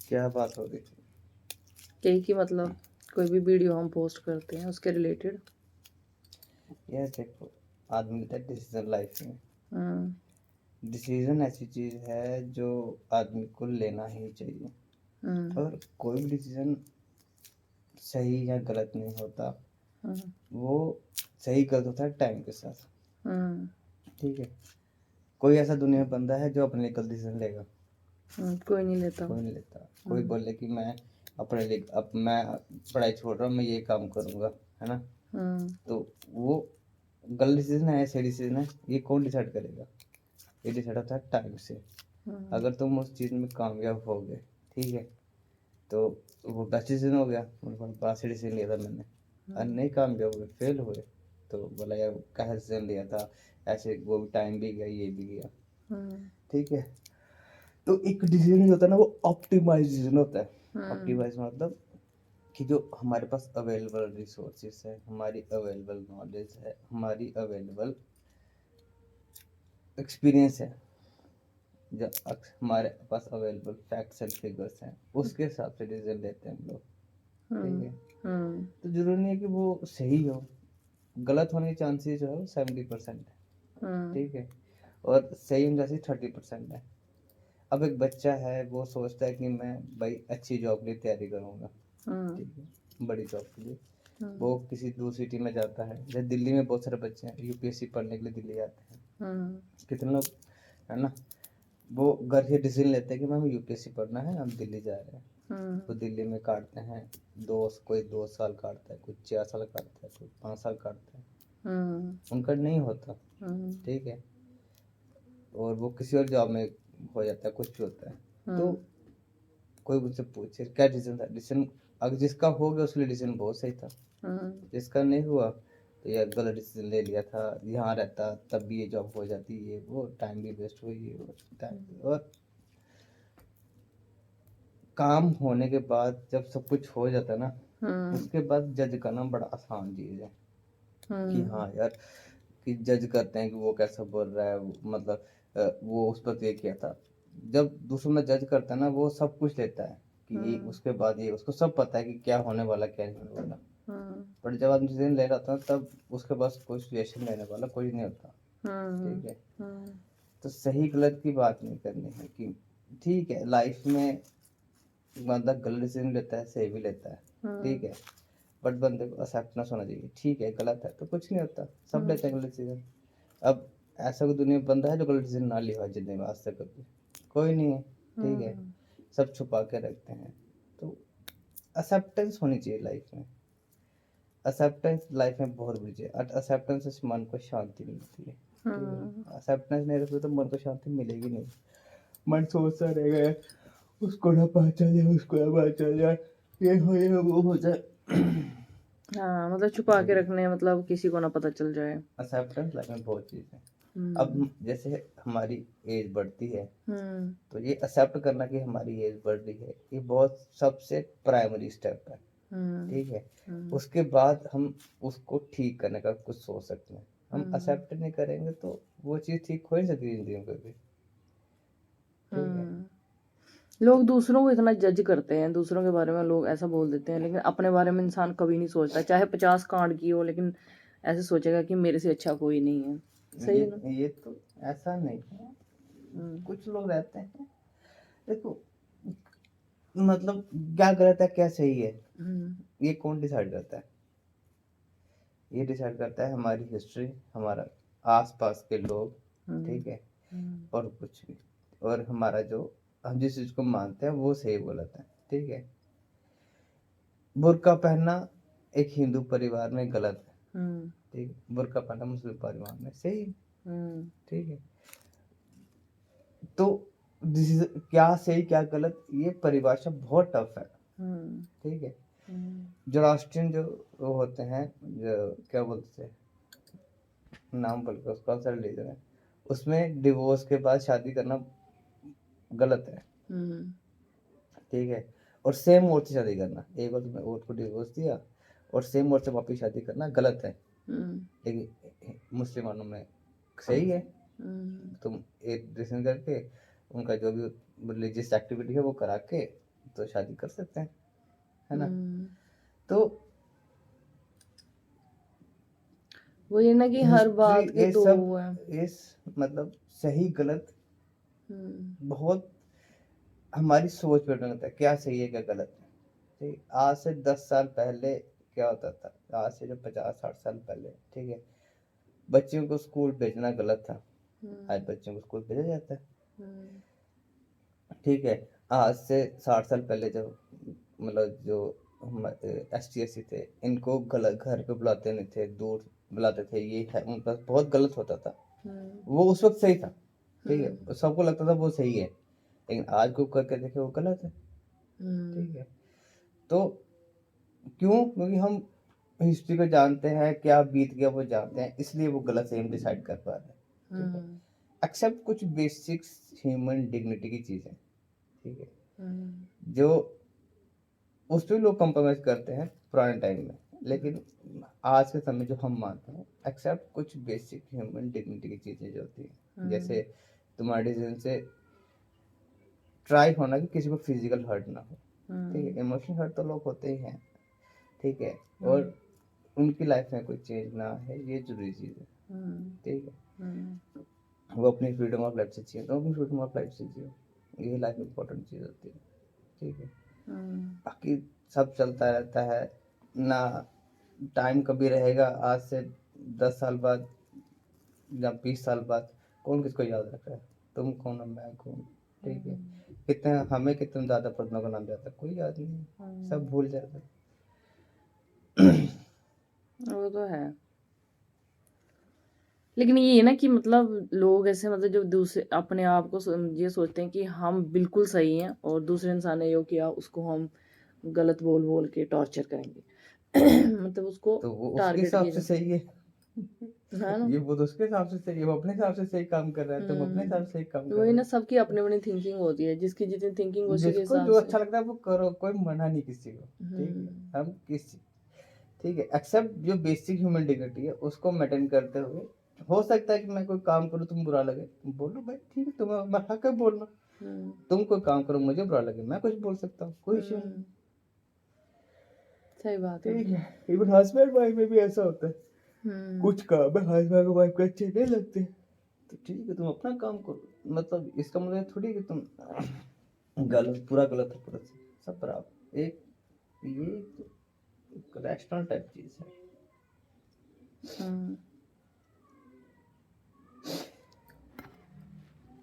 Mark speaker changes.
Speaker 1: क्या बात हो रही थी?
Speaker 2: यही कि मतलब कोई भी वीडियो हम पोस्ट करते हैं उसके रिलेटेड।
Speaker 1: यार देखो, आदमी लेता है डिसीजन लाइफ में।
Speaker 2: हम्म।
Speaker 1: डिसीजन ऐसी चीज है जो आदमी को लेना ही चाहिए।
Speaker 2: हम्म।
Speaker 1: और कोई भी डिसीजन सही या गलत नहीं होता।
Speaker 2: हम्म।
Speaker 1: वो सही गलत होता है टाइम के साथ।
Speaker 2: हम्म।
Speaker 1: ठीक है। कोई ऐसा दुनिया में बंदा है जो अपने लिए गलत डिसीजन लेगा?
Speaker 2: कोई नहीं लेता।
Speaker 1: कोई नहीं लेता। कोई
Speaker 2: हम्म।
Speaker 1: बोले कि मैं अपने लिए, अब मैं पढ़ाई छोड़ रहा हूँ, मैं ये काम करूँगा, है ना?
Speaker 2: हम्म।
Speaker 1: तो वो गलत डिसीजन है या सही डिसीजन है, ये कौन डिसाइड करेगा? ये डिसाइड होता है टाइम से।
Speaker 2: हम्म।
Speaker 1: अगर तुम उस चीज़ में कामयाब हो गए, ठीक है, तो वो बेस्ट डिसीजन हो गया, मतलब बड़ा सही डिसीजन लिया था मैंने। और नहीं कामयाब हुए, फेल हुए, तो बोला यार कैसा डिसीजन लिया था, ऐसे वो भी टाइम भी गया, ये भी गया।
Speaker 2: हम्म।
Speaker 1: ठीक है। तो एक डिसीजन जो होता है ना, वो ऑप्टिमाइज डिसीजन होता है।
Speaker 2: हम्म।
Speaker 1: ऑप्टिमाइज मतलब कि जो हमारे पास अवेलेबल रिसोर्सेस है, हमारी अवेलेबल नॉलेज है, हमारी अवेलेबल एक्सपीरियंस है, जो हमारे पास अवेलेबल फैक्ट्स एंड फिगर्स हैं, उसके हिसाब से डिसीजन लेते हैं हम लोग। ठीक
Speaker 2: हम्म।
Speaker 1: है।
Speaker 2: हम्म।
Speaker 1: तो जरूरी नहीं है कि वो सही हो, गलत होने के चांसेस जो है वो 70% है।
Speaker 2: हम्म।
Speaker 1: ठीक है। और सही होने के 30% है। अब एक बच्चा है, वो सोचता है कि मैं भाई अच्छी जॉब के लिए तैयारी करूँगा।
Speaker 2: हम्म।
Speaker 1: ठीक है, बड़ी जॉब के लिए।
Speaker 2: हम्म।
Speaker 1: वो किसी दूसरी सिटी में जाता है, जैसे दिल्ली में बहुत सारे बच्चे हैं यूपीएससी पढ़ने के लिए दिल्ली आते हैं।
Speaker 2: हम्म।
Speaker 1: कितने लोग, है ना? वो घर से डिसीजन लेते हैं कि मैं यूपीएससी पढ़ना है, हम दिल्ली जा रहे हैं।
Speaker 2: हम्म।
Speaker 1: तो दिल्ली में काटते हैं, दो कोई 2 साल काटता है, कोई 4 साल काटता है, कोई 5 साल काटता है।
Speaker 2: हम्म।
Speaker 1: उनका नहीं होता।
Speaker 2: हम्म।
Speaker 1: ठीक है। और वो किसी और जॉब में हो जाता है, कुछ भी होता है। तो
Speaker 2: हम्म।
Speaker 1: कोई मुझसे पूछे क्या डिसीजन था, डिसीजन अगर जिसका हो गया उसके लिए डिसीजन बहुत सही था।
Speaker 2: हम्म।
Speaker 1: जिसका नहीं हुआ तो यार गलत डिसीजन ले लिया था, यहाँ रहता तब भी ये जॉब हो जाती, ये वो टाइम भी वेस्ट हुई, ये वो टाइम। और काम होने के बाद जब सब कुछ हो जाता है ना,
Speaker 2: हम्म।
Speaker 1: उसके बाद जज करना बड़ा आसान चीज़ है। कि
Speaker 2: हम्म।
Speaker 1: हाँ यार, कि जज करते हैं कि वो कैसा बोल रहा है, मतलब वो उस पर ये किया था। जब दूसरों में जज करता है ना, वो सब कुछ लेता है कि ये
Speaker 2: हम्म।
Speaker 1: उसके बाद ये, उसको सब पता है कि क्या होने वाला क्या नहीं होने वाला।
Speaker 2: हम्म।
Speaker 1: पर जब आदमी डिसीजन ले रहा था तब उसके पास कोई सिचुएशन लेने वाला कोई नहीं होता।
Speaker 2: हम्म।
Speaker 1: ठीक है।
Speaker 2: हम्म।
Speaker 1: तो सही गलत की बात नहीं करनी है कि ठीक है, लाइफ में बंदा गलत डिसीजन लेता है, सही भी लेता है। ठीक है। बट बंदे को एक्सेप्टेंस होना चाहिए, ठीक है गलत है तो कुछ नहीं होता, सब लेते हैं गलत डिसीजन। अब ऐसा कोई दुनिया में बंदा है जो गलत डिसीजन ना लिया हो जिंदगी में आज तक कभी? कोई नहीं है। ठीक है।
Speaker 2: हम्म।
Speaker 1: सब छुपा के रखते हैं। तो एक्सेप्टेंस होनी चाहिए लाइफ में। एक्सेप्टेंस लाइफ में बहुत बड़ी चीज़ है। एक्सेप्टेंस से मन को शांति मिलती है। ठीक
Speaker 2: हम्म।
Speaker 1: है। एक्सेप्टेंस नहीं रखोगे तो मन को शांति मिलेगी नहीं। मन सोचता रहेगा यार, उसको ना पहचान जाए, उसको ना पहचान जाए, ये वो हो जाए।
Speaker 2: हाँ, मतलब छुपा के
Speaker 1: लेकिन
Speaker 2: रखने, मतलब किसी को ना पता चल जाए।
Speaker 1: एक्सेप्टेंस लाइफ में बहुत चीज़ है। अब
Speaker 2: हम्म।
Speaker 1: जैसे हमारी एज बढ़ती है,
Speaker 2: हम्म।
Speaker 1: तो ये एक्सेप्ट करना कि हमारी एज बढ़ रही है, ये बहुत सबसे प्राइमरी स्टेप है।
Speaker 2: हम्म।
Speaker 1: ठीक है।
Speaker 2: हम्म।
Speaker 1: उसके बाद हम उसको ठीक करने का कुछ सोच सकते हैं। हम
Speaker 2: हम्म।
Speaker 1: एक्सेप्ट नहीं करेंगे तो वो चीज़ ठीक हो ही नहीं सकती जिंदगी में कभी। ठीक है।
Speaker 2: हम्म। लोग दूसरों को इतना जज करते हैं, दूसरों के बारे में लोग ऐसा बोल देते हैं, लेकिन अपने बारे में इंसान कभी नहीं सोचता, चाहे 50 कांड की हो, लेकिन ऐसे सोचेगा कि मेरे से अच्छा कोई नहीं है। सही
Speaker 1: ये
Speaker 2: है ना?
Speaker 1: ये तो ऐसा नहीं है।
Speaker 2: हम्म।
Speaker 1: कुछ लोग रहते हैं, देखो, मतलब क्या गलत है क्या सही है,
Speaker 2: हम्म।
Speaker 1: ये कौन डिसाइड करता है? ये डिसाइड करता है हमारी हिस्ट्री, हमारा आसपास के लोग।
Speaker 2: हम्म।
Speaker 1: ठीक है।
Speaker 2: हम्म।
Speaker 1: और कुछ भी। और हमारा जो, हम जिस चीज़ को मानते हैं वो सही गलत है। ठीक है। बुर्का पहनना एक हिंदू परिवार में गलत है।
Speaker 2: हम्म।
Speaker 1: ठीक है। बुर्का पहनना मुस्लिम परिवार में सही है।
Speaker 2: हम्म।
Speaker 1: ठीक है। तो क्या सही क्या गलत, ये परिभाषा बहुत टफ है।
Speaker 2: हम्म।
Speaker 1: ठीक है।
Speaker 2: हम्म।
Speaker 1: जोरास्ट्रियन जो वो होते हैं, जो क्या बोलते हैं, नाम बोल के उसका सर रिलीजन है, उसमें डिवोर्स के बाद शादी करना गलत है।
Speaker 2: हम्म।
Speaker 1: ठीक है। और सेम औरत से शादी करना, एक बार तुमने औरत को डिवोर्स दिया और सेम औरत से वापिस शादी करना गलत है।
Speaker 2: हम्म।
Speaker 1: लेकिन मुसलमानों में सही है।
Speaker 2: हम्म।
Speaker 1: तुम एक डिसीजन करके उनका जो भी रिलीजियस एक्टिविटी है वो करा के तो शादी कर सकते हैं, है ना। तो
Speaker 2: वो ये ना कि हर
Speaker 1: हिस्ट्री
Speaker 2: बात के
Speaker 1: ये
Speaker 2: दो
Speaker 1: सब
Speaker 2: वो है।
Speaker 1: इस मतलब सही गलत
Speaker 2: हम्म,
Speaker 1: बहुत हमारी सोच पे डिपेंड करता है, क्या सही है क्या गलत है। ठीक, आज से 10 साल पहले क्या होता था, आज से जो 50-60 साल पहले, ठीक है, बच्चों को स्कूल भेजना गलत था। आज बच्चों को स्कूल भेजा जाता है,
Speaker 2: हम्म,
Speaker 1: ठीक है। आज से 60 साल पहले जो मतलब जो ST SC थे, इनको गलत घर पे बुलाते नहीं थे, दूर बुलाते थे, ये है उनका बहुत गलत होता था। वो उस वक्त सही था, ठीक है, सबको लगता था वो सही है, लेकिन आज को करके देखे वो गलत है, ठीक है। तो क्यों? क्योंकि हम हिस्ट्री को जानते हैं, क्या बीत गया वो जानते हैं, इसलिए वो गलत सही हम डिसाइड कर पा रहे हैं, ठीक है। एक्सेप्ट कुछ बेसिक्स ह्यूमन डिग्निटी की चीजें, ठीक है, जो उस पे लोग कॉम्प्रोमाइज करते हैं पुराने टाइम में, लेकिन आज के समय जो हम मानते हैं, एक्सेप्ट कुछ बेसिक ह्यूमन डिग्निटी की चीजें जो होती हैं, जैसे तुम्हारे डिसीजन से ट्राई होना कि किसी को फिजिकल हर्ट ना हो, ठीक है। इमोशनल हर्ट तो लोग होते ही हैं, ठीक है, और उनकी लाइफ में कोई चेंज ना है, ये जरूरी चीज़ है, ठीक है। वो अपनी फ्रीडम ऑफ लाइफ से चाहिए तो अपनी फ्रीडम ऑफ लाइफ से जियो, ये लाइफ इंपॉर्टेंट चीज़ होती है, ठीक है। बाकी सब चलता रहता है ना, टाइम कभी रहेगा आज से 10 साल बाद या 20 साल बाद, कौन किसको याद रख रहा है, तुम कौन और मैं कौन, ठीक है। कितने हमें कितने ज़्यादा पर्सनों का नाम याद है, कोई याद नहीं है, सब भूल जाता है।
Speaker 2: वो तो है। लेकिन ये है ना कि मतलब लोग ऐसे मतलब जो दूसरे अपने आप को ये सोचते हैं कि हम बिल्कुल सही हैं और दूसरे इंसान ने जो किया उसको हम गलत बोल बोल के टॉर्चर करेंगे। मतलब उसको
Speaker 1: तो वो उसके
Speaker 2: टारगेट
Speaker 1: हिसाब
Speaker 2: किया
Speaker 1: से
Speaker 2: जाता
Speaker 1: सही है।
Speaker 2: है ना।
Speaker 1: ये वो तो उसके हिसाब से सही है, वो अपने हिसाब से सही काम कर रहा है, तुम अपने हिसाब से सही काम कर
Speaker 2: वही
Speaker 1: रहे
Speaker 2: ना,
Speaker 1: हो।
Speaker 2: सबकी अपनी अपनी थिंकिंग होती है, जिसकी जितनी थिंकिंग उसी के
Speaker 1: जिसको
Speaker 2: हिसाब
Speaker 1: जो
Speaker 2: से।
Speaker 1: अच्छा लगता है वो करो, कोई मना नहीं किसी को, ठीक है। हम किसी, ठीक है, एक्सेप्ट जो बेसिक ह्यूमन डिग्निटी है उसको मेंटेन करते हुए, हो सकता है कि मैं कोई काम करूँ तुम बुरा लगे, तुम बोलो भाई ठीक है, तुम्हें हक है बोलना। तुम कोई काम करो मुझे बुरा लगे, मैं कुछ बोल सकता हूँ, कोई इश्यू नहीं,
Speaker 2: सही बात है।
Speaker 1: ठीक है। इवन हस्बैंड वाइफ में भी ऐसा होता है, कुछ काम है हस्बैंड वाइफ को अच्छे नहीं लगते, तो ठीक है तुम अपना काम करो, मतलब इसका मतलब थोड़ी कि तुम गलत, पूरा गलत है, पूरा सही, सब बराबर, एक ये रैशनल टाइप चीज है।